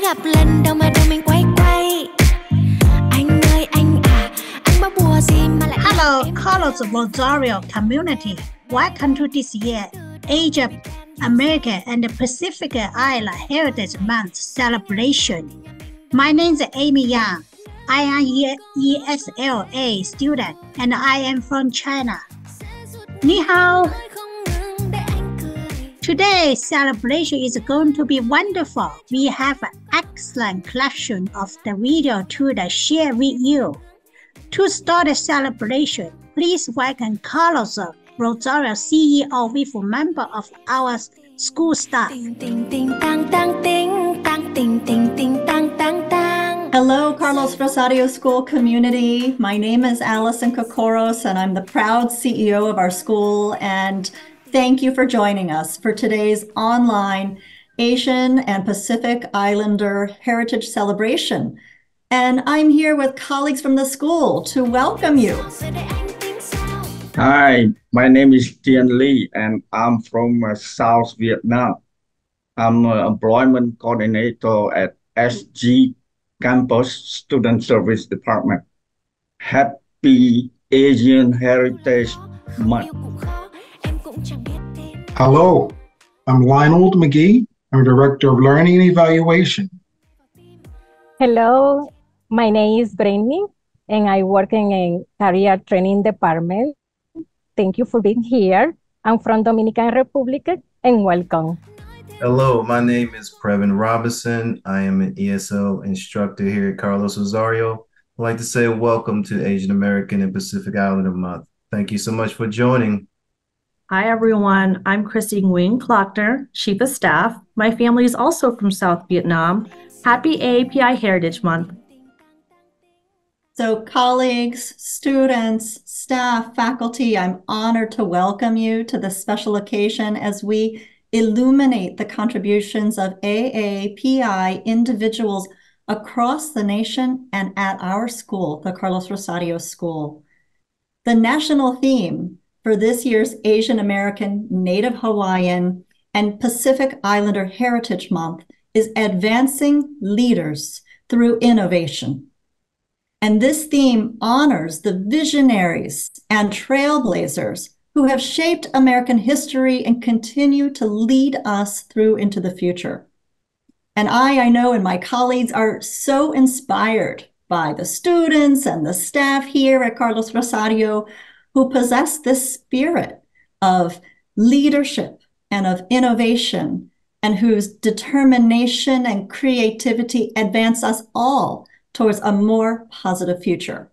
gặp lần đầu mà đôi mình quay quay. Anh ơi anh à, anh bao bùa gì mà lại. Hello, Carlos Rosario community. Welcome to this year Asia, America, and the Pacific Island Heritage Month celebration. My name is Amy Yang. I am ESLA student, and I am from China. Ni hao. Today's celebration is going to be wonderful. We have an excellent collection of the video to share with you. To start the celebration, please welcome Carlos Rosario, CEO, with a member of our school staff. Hello, Carlos Rosario School community. My name is Allison Kokoros, and I'm the proud CEO of our school. And thank you for joining us for today's online Asian and Pacific Islander Heritage Celebration. And I'm here with colleagues from the school to welcome you. Hi, my name is Tien Lee, and I'm from South Vietnam. I'm an employment coordinator at SG Campus Student Service Department. Happy Asian Heritage Month. Hello, I'm Lionel McGee. I'm Director of Learning and Evaluation. Hello, my name is Brittany, and I work in a career training department. Thank you for being here. I'm from Dominican Republic, and welcome. Hello, my name is Previn Robinson. I am an ESL instructor here at Carlos Rosario. I'd like to say welcome to Asian American and Pacific Islander Month. Thank you so much for joining. Hi, everyone. I'm Christine Nguyen Klockner, Chief of Staff. My family is also from South Vietnam. Happy AAPI Heritage Month. So colleagues, students, staff, faculty, I'm honored to welcome you to this special occasion as we illuminate the contributions of AAPI individuals across the nation and at our school, the Carlos Rosario School. The national theme for this year's Asian American, Native Hawaiian, and Pacific Islander Heritage Month is Advancing Leaders Through Innovation. And this theme honors the visionaries and trailblazers who have shaped American history and continue to lead us through into the future. And I know, and my colleagues are so inspired by the students and the staff here at Carlos Rosario who possess this spirit of leadership and of innovation, and whose determination and creativity advance us all towards a more positive future.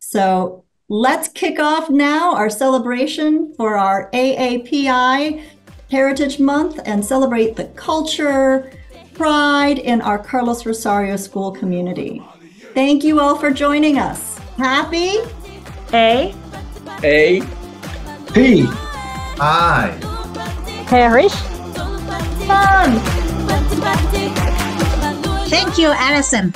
So let's kick off now our celebration for our AAPI Heritage Month and celebrate the culture, pride in our Carlos Rosario School community. Thank you all for joining us. Happy A P I Heritage fun! Thank you, Allison.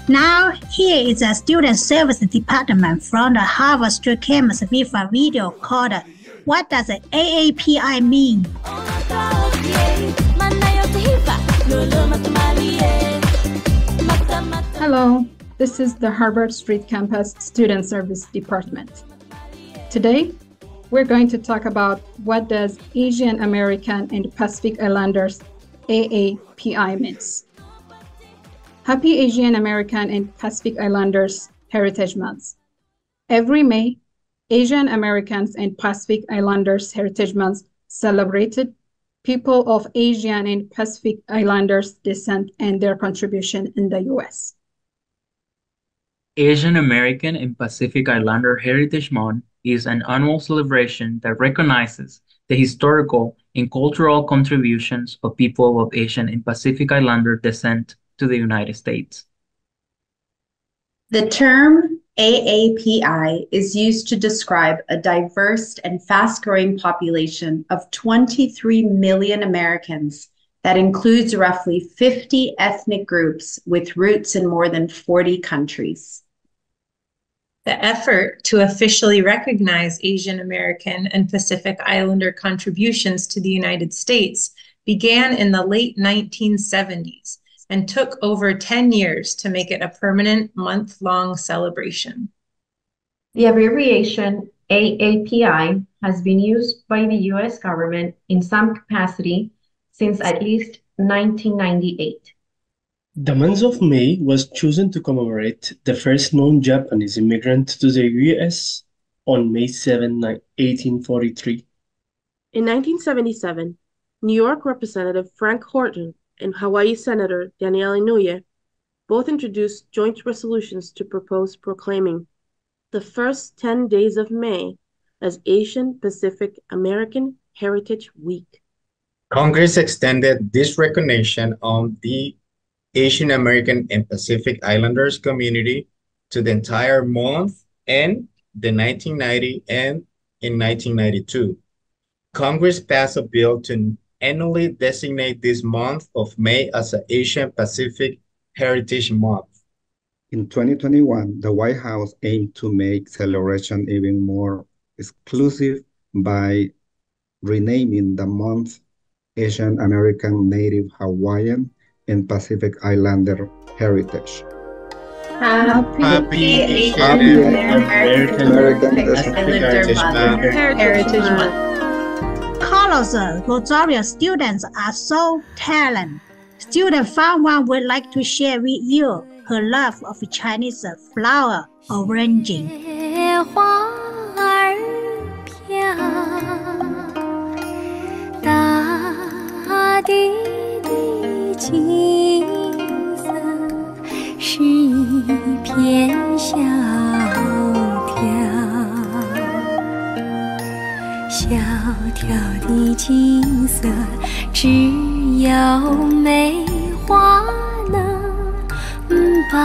Now, here is a student service department from the Harvard Street campus with a video called What Does AAPI Mean? Hello, this is the Harvard Street Campus Student Service Department. Today, we're going to talk about what does Asian American and Pacific Islanders AAPI means. Happy Asian American and Pacific Islanders Heritage Month. Every May, Asian Americans and Pacific Islanders Heritage Month celebrated people of Asian and Pacific Islanders descent and their contribution in the U.S. Asian American and Pacific Islander Heritage Month is an annual celebration that recognizes the historical and cultural contributions of people of Asian and Pacific Islander descent to the United States. The term AAPI is used to describe a diverse and fast-growing population of 23 million Americans that includes roughly 50 ethnic groups with roots in more than 40 countries. The effort to officially recognize Asian American and Pacific Islander contributions to the United States began in the late 1970s and took over 10 years to make it a permanent month-long celebration. The abbreviation AAPI has been used by the US government in some capacity since at least 1998. The month of May was chosen to commemorate the first known Japanese immigrant to the US on May 7, 1843. In 1977, New York Representative Frank Horton and Hawaii Senator Danielle Inouye both introduced joint resolutions to propose proclaiming the first 10 days of May as Asian Pacific American Heritage Week. Congress extended this recognition on the Asian American and Pacific Islanders community to the entire month and the 1990 and in 1992. Congress passed a bill to annually designate this month of May as an Asian Pacific Heritage Month. In 2021, the White House aimed to make celebration even more exclusive by renaming the month Asian American, Native Hawaiian, and Pacific Islander Heritage. Happy Asian American Pacific Islander Heritage Month. Carlos Rosario students are so talented. Student Fan One would like to share with you her love of Chinese flower arranging. 花儿飘，大地的景色是一片萧条，萧条的景色，只有梅花能报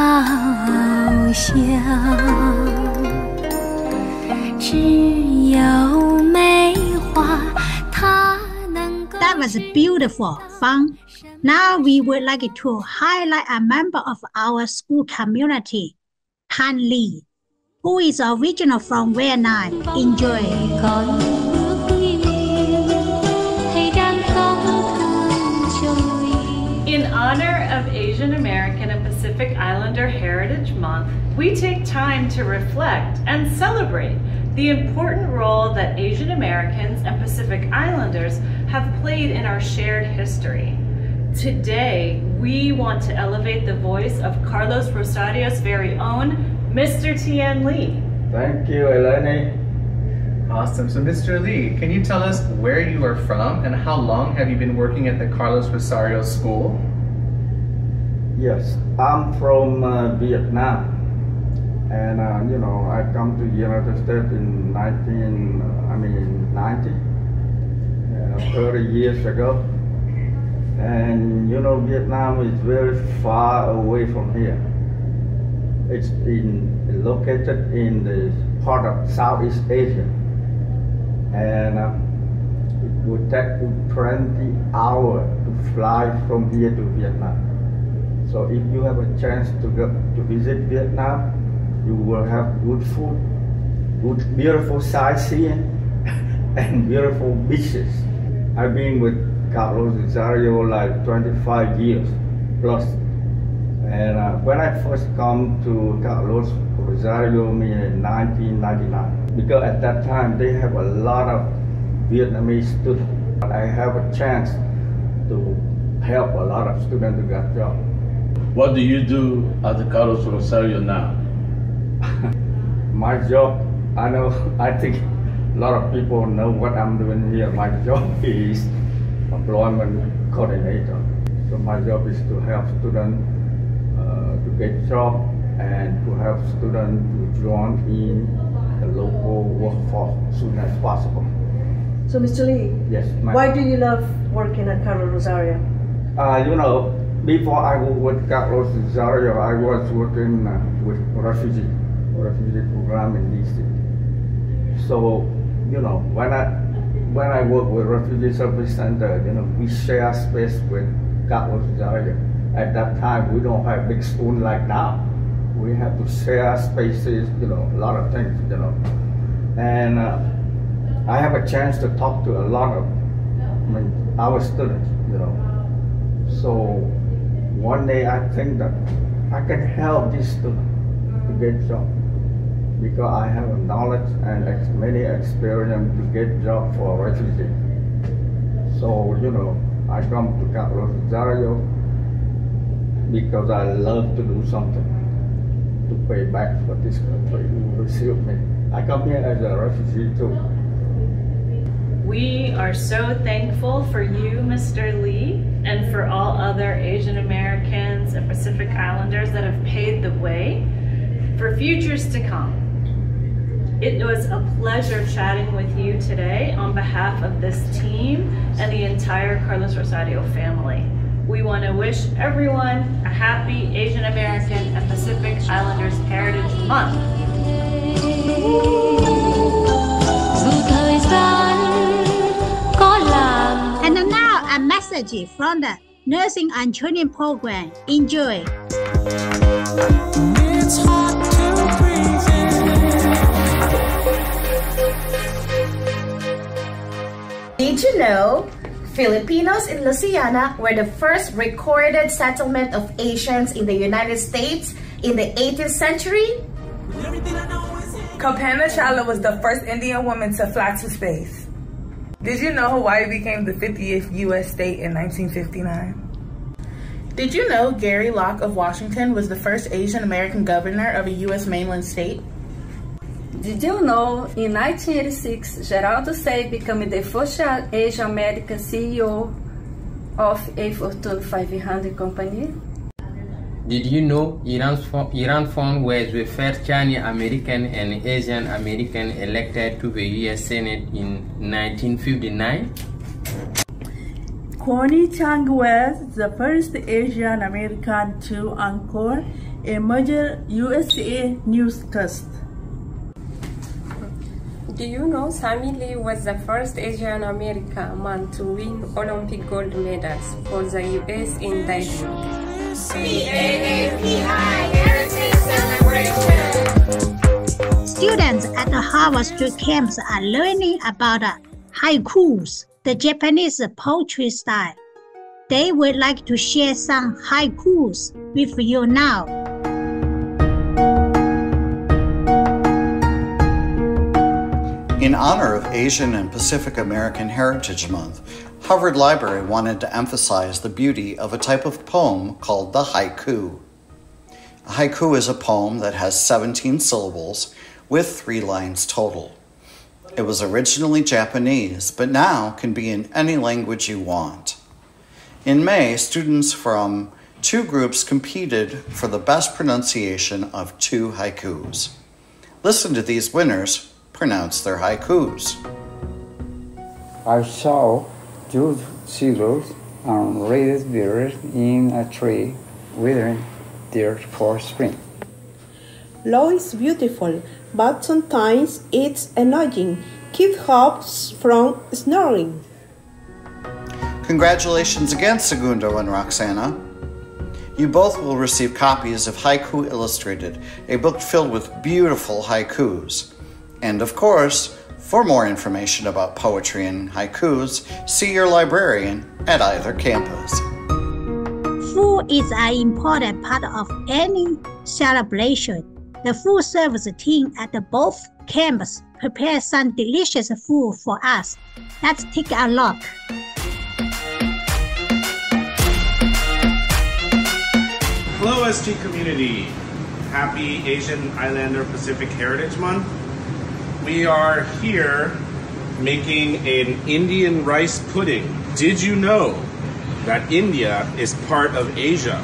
晓，只有梅花它能够。 That was beautiful, fun. Now we would like to highlight a member of our school community, Han Li, who is original from Vietnam. Enjoy. In honor of Asian American and Pacific Islander Heritage Month, we take time to reflect and celebrate the important role that Asian Americans and Pacific Islanders have played in our shared history. Today, we want to elevate the voice of Carlos Rosario's very own Mr. Tien Lee. Thank you, Eleni. Awesome. So, Mr. Lee, can you tell us where you are from and how long have you been working at the Carlos Rosario School? Yes, I'm from Vietnam. And, I come to the United States in 90, 30 years ago. And, Vietnam is very far away from here. It's located in the part of Southeast Asia. And it would take 20 hours to fly from here to Vietnam. So if you have a chance to go to visit Vietnam, you will have good food, good, beautiful sightseeing, and beautiful beaches. I've been with Carlos Rosario like 25 years plus. And when I first come to Carlos Rosario in 1999, because at that time they have a lot of Vietnamese students. I have a chance to help a lot of students to get jobs. What do you do at the Carlos Rosario now? My job, I think a lot of people know what I'm doing here. My job is employment coordinator. So my job is to help students to get jobs and to help students to join in the local workforce as soon as possible. So, Mr. Lee, yes, why do you love working at Carlos Rosario? Before I was with Carlos Rosario, I was working with refugee program in DC. So, when I work with Refugee Service Center, we share space with Carlos Rosario. At that time, we don't have big spoon like now. We have to share spaces, a lot of things, And I have a chance to talk to a lot of our students, So, one day I think that I can help these students to get job because I have knowledge and many experience to get job for refugees. So, I come to Carlos Rosario because I love to do something to pay back for this country who received me. I come here as a refugee too. We are so thankful for you, Mr. Lee, and for all other Asian Americans and Pacific Islanders that have paved the way for futures to come. It was a pleasure chatting with you today on behalf of this team and the entire Carlos Rosario family. We want to wish everyone a happy Asian American and Pacific Islanders Heritage Month. And now a message from the Nursing and Training Program. Enjoy. It's hard to breathe in. Did you know Filipinos in Louisiana were the first recorded settlement of Asians in the United States in the 18th century? Kalpana Chawla was the first Indian woman to fly to space. Did you know Hawaii became the 50th U.S. state in 1959? Did you know Gary Locke of Washington was the first Asian American governor of a U.S. mainland state? Did you know in 1986, Geraldo Sei became the first Asian American CEO of a Fortune 500 company? Did you know Iran Phone was the first Chinese American and Asian American elected to the U.S. Senate in 1959? Connie Chang was the first Asian American to anchor a major USA newscast. Do you know Sammy Lee was the first Asian American man to win Olympic gold medals for the U.S. in diving? AAPI Heritage Celebration. Students at the Harvard Street Camps are learning about haikus, the Japanese poetry style. They would like to share some haikus with you now. In honor of Asian and Pacific American Heritage Month, Harvard Library wanted to emphasize the beauty of a type of poem called the haiku. A haiku is a poem that has 17 syllables with 3 lines total. It was originally Japanese, but now can be in any language you want. In May, students from 2 groups competed for the best pronunciation of 2 haikus. Listen to these winners pronounce their haikus. I saw 2 seagulls and red birds in a tree waiting there for spring. Law is beautiful, but sometimes it's annoying. Keep hops from snoring. Congratulations again, Segundo and Roxana. You both will receive copies of Haiku Illustrated, a book filled with beautiful haikus. And of course, for more information about poetry and haikus, see your librarian at either campus. Food is an important part of any celebration. The food service team at both camps prepared some delicious food for us. Let's take a look. Hello, SG community. Happy Asian Islander Pacific Heritage Month. We are here making an Indian rice pudding. Did you know that India is part of Asia?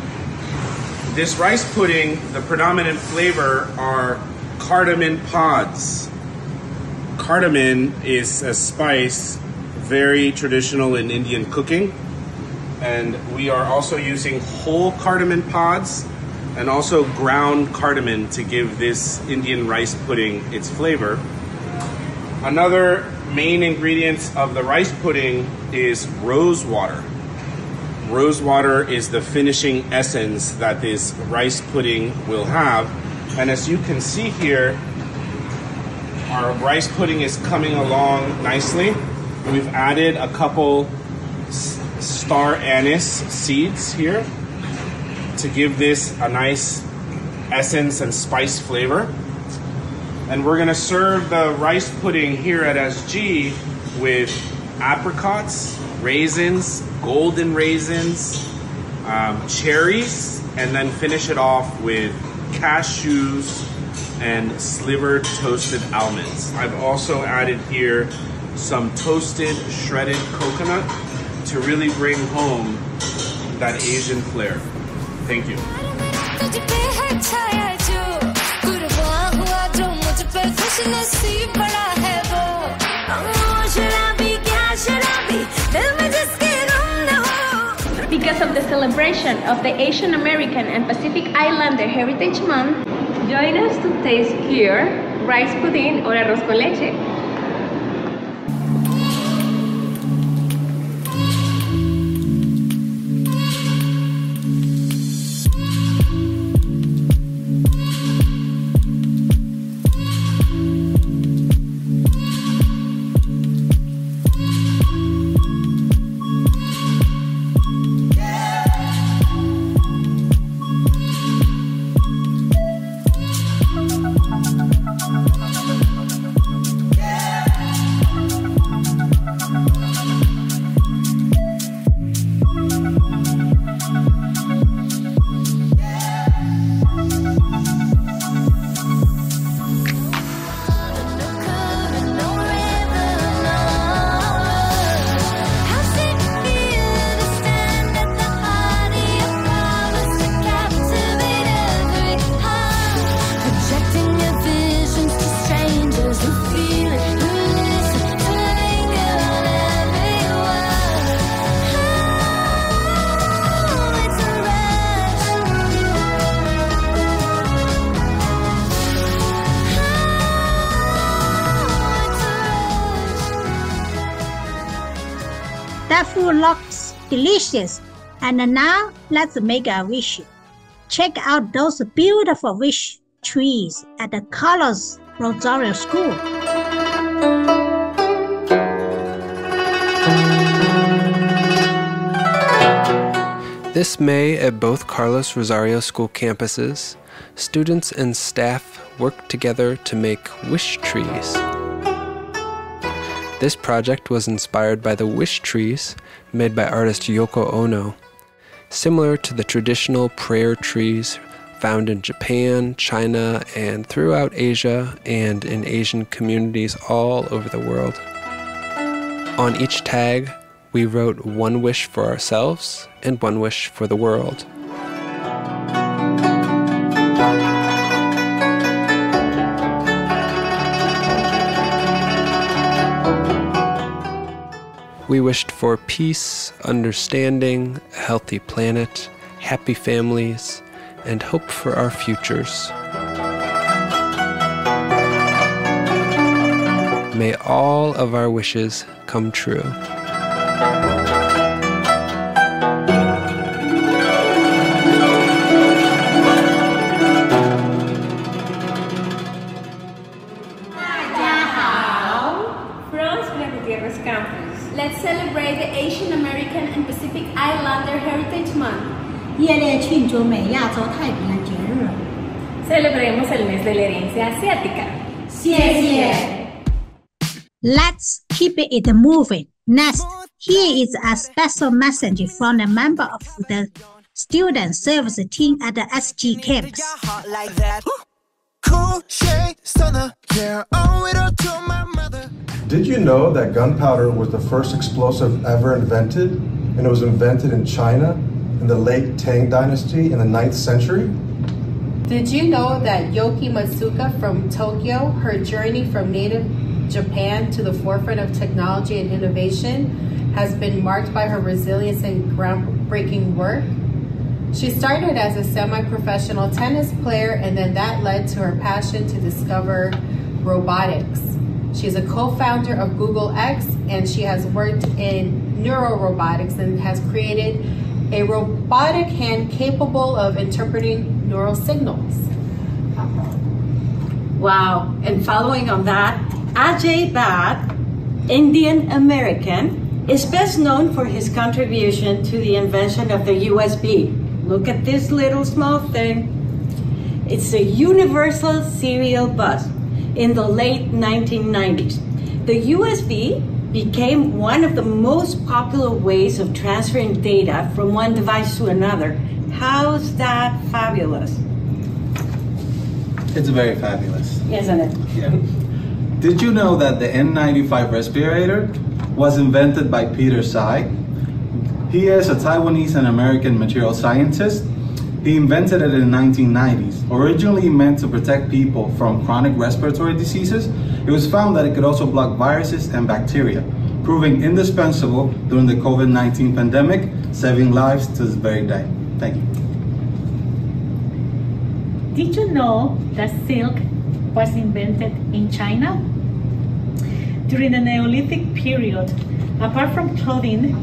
This rice pudding, the predominant flavor are cardamom pods. Cardamom is a spice very traditional in Indian cooking. And we are also using whole cardamom pods and also ground cardamom to give this Indian rice pudding its flavor. Another main ingredient of the rice pudding is rose water. Rose water is the finishing essence that this rice pudding will have. And as you can see here, our rice pudding is coming along nicely. We've added a couple star anise seeds here. to give this a nice essence and spice flavor. And we're gonna serve the rice pudding here at SG with apricots, raisins, golden raisins, cherries, and then finish it off with cashews and slivered toasted almonds. I've also added here some toasted shredded coconut to really bring home that Asian flair. Thank you. Because of the celebration of the Asian American and Pacific Islander Heritage Month, join us to taste here rice pudding or arroz con leche. That food looks delicious. And now let's make a wish. Check out those beautiful wish trees at the Carlos Rosario School. This May at both Carlos Rosario School campuses, students and staff worked together to make wish trees. This project was inspired by the wish trees made by artist Yoko Ono, similar to the traditional prayer trees found in Japan, China, and throughout Asia and in Asian communities all over the world. On each tag, we wrote one wish for ourselves and one wish for the world. We wished for peace, understanding, a healthy planet, happy families, and hope for our futures. May all of our wishes come true. Let's celebrate the Asian American and Pacific Islander Heritage Month. Celebremos el mes de la herencia asiática. Let's keep it moving. Next, here is a special message from a member of the student service team at the SG campus. Did you know that gunpowder was the first explosive ever invented, and it was invented in China in the late Tang Dynasty in the 9th century? Did you know that Yoki Matsuka from Tokyo, her journey from native Japan to the forefront of technology and innovation has been marked by her resilience and groundbreaking work? She started as a semi-professional tennis player, and then that led to her passion to discover robotics. She's a co-founder of Google X, and she has worked in neurorobotics and has created a robotic hand capable of interpreting neural signals. Wow, and following on that, Ajay Bhatt, Indian American, is best known for his contribution to the invention of the USB. Look at this little small thing. It's a universal serial bus. In the late 1990s, the USB became one of the most popular ways of transferring data from one device to another. How's that fabulous? It's very fabulous. Isn't it? Yeah. Did you know that the N95 respirator was invented by Peter Tsai? He is a Taiwanese and American material scientist. He invented it in the 1990s. Originally meant to protect people from chronic respiratory diseases, it was found that it could also block viruses and bacteria, proving indispensable during the COVID-19 pandemic, saving lives to this very day. Thank you. Did you know that silk was invented in China? During the Neolithic period, apart from clothing,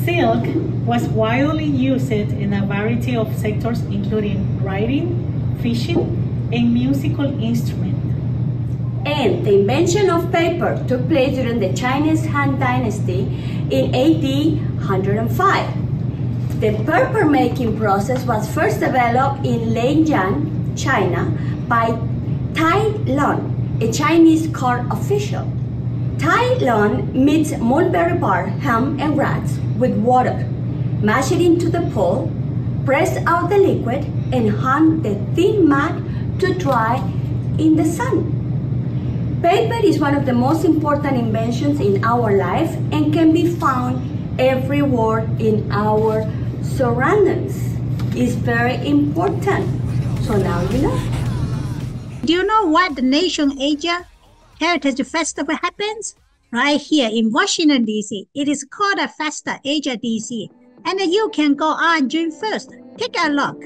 silk was widely used in a variety of sectors, including writing, fishing, and musical instruments. And the invention of paper took place during the Chinese Han Dynasty in AD 105. The paper making process was first developed in Lianjiang, China by Tai Lun, a Chinese court official. Tai Lun mixed mulberry bark, hemp, and rags with water, mash it into the pulp, press out the liquid, and hang the thin mat to dry in the sun. Paper is one of the most important inventions in our life and can be found everywhere in our surroundings. It's very important. So now you know. Do you know what the Nation Asia Heritage Festival happens? Right here in Washington, D.C. It is called a Festa Asia D.C. And you can go on June 1st. Take a look.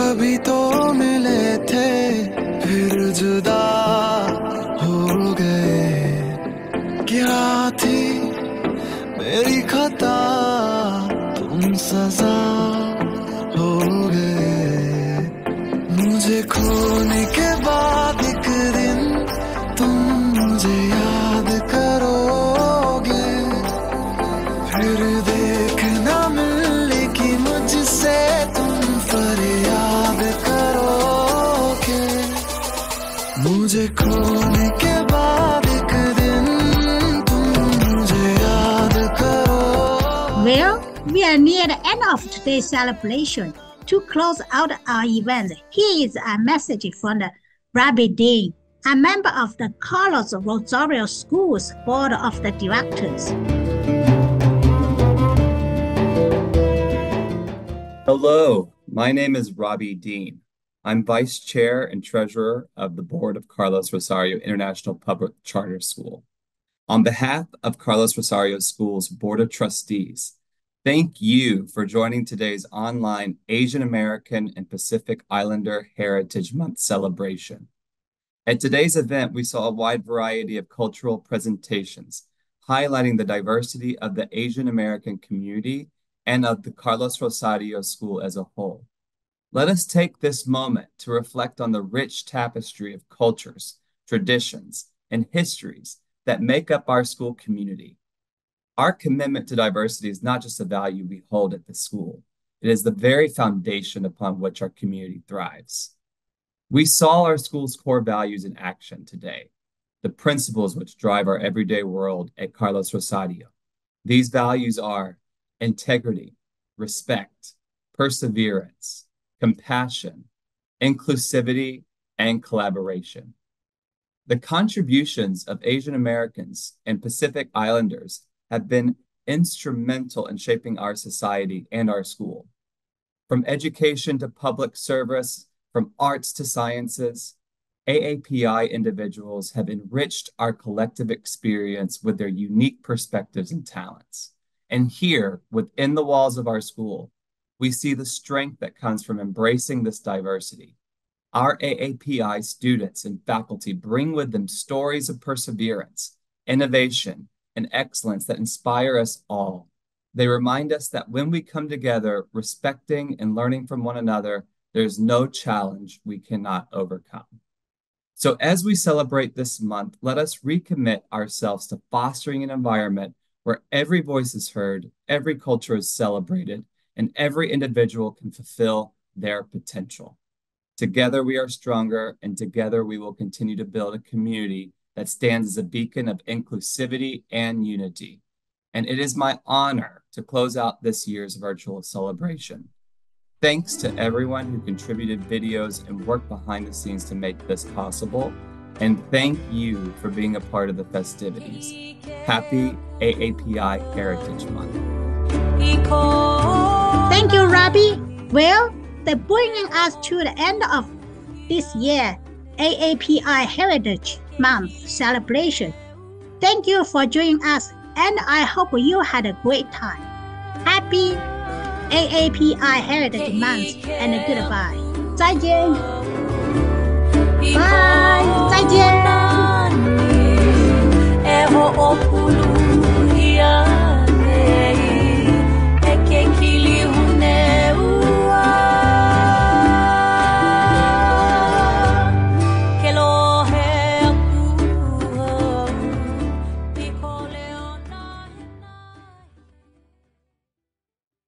अभी तो मिले थे फिर जुदा हो गए क्या थी मेरी खता तुम सजा हो गए मुझे खोने के बाद एक दिन तुम मुझे याद करोगे फिर देखना मिलने की मुझसे तुम फरियाद करोगे मुझे खोने के बाद एक दिन तुम मुझे याद करो। Well, we are near the end of today's celebration. To close out our event, here is a message from the Robbie Dean, a member of the Carlos Rosario School's Board of the Directors. Hello, my name is Robbie Dean. I'm Vice Chair and Treasurer of the Board of Carlos Rosario International Public Charter School. On behalf of Carlos Rosario School's Board of Trustees, thank you for joining today's online Asian American and Pacific Islander Heritage Month celebration. At today's event, we saw a wide variety of cultural presentations, highlighting the diversity of the Asian American community and of the Carlos Rosario School as a whole. Let us take this moment to reflect on the rich tapestry of cultures, traditions, and histories that make up our school community. Our commitment to diversity is not just a value we hold at the school. It is the very foundation upon which our community thrives. We saw our school's core values in action today, the principles which drive our everyday world at Carlos Rosario. These values are integrity, respect, perseverance, compassion, inclusivity, and collaboration. The contributions of Asian Americans and Pacific Islanders have been instrumental in shaping our society and our school. From education to public service, from arts to sciences, AAPI individuals have enriched our collective experience with their unique perspectives and talents. And here, within the walls of our school, we see the strength that comes from embracing this diversity. Our AAPI students and faculty bring with them stories of perseverance, innovation, and excellence that inspire us all. They remind us that when we come together, respecting and learning from one another, There's no challenge we cannot overcome. So as we celebrate this month, let us recommit ourselves to fostering an environment where every voice is heard, every culture is celebrated, and every individual can fulfill their potential. Together we are stronger, and together we will continue to build a community that stands as a beacon of inclusivity and unity. And it is my honor to close out this year's virtual celebration. Thanks to everyone who contributed videos and worked behind the scenes to make this possible. And thank you for being a part of the festivities. Happy AAPI Heritage Month. Thank you, Robbie. Well, they're bringing us to the end of this year AAPI Heritage Month celebration. Thank you for joining us, and I hope you had a great time. Happy AAPI Heritage Month and goodbye. 再见。Bye. 再见。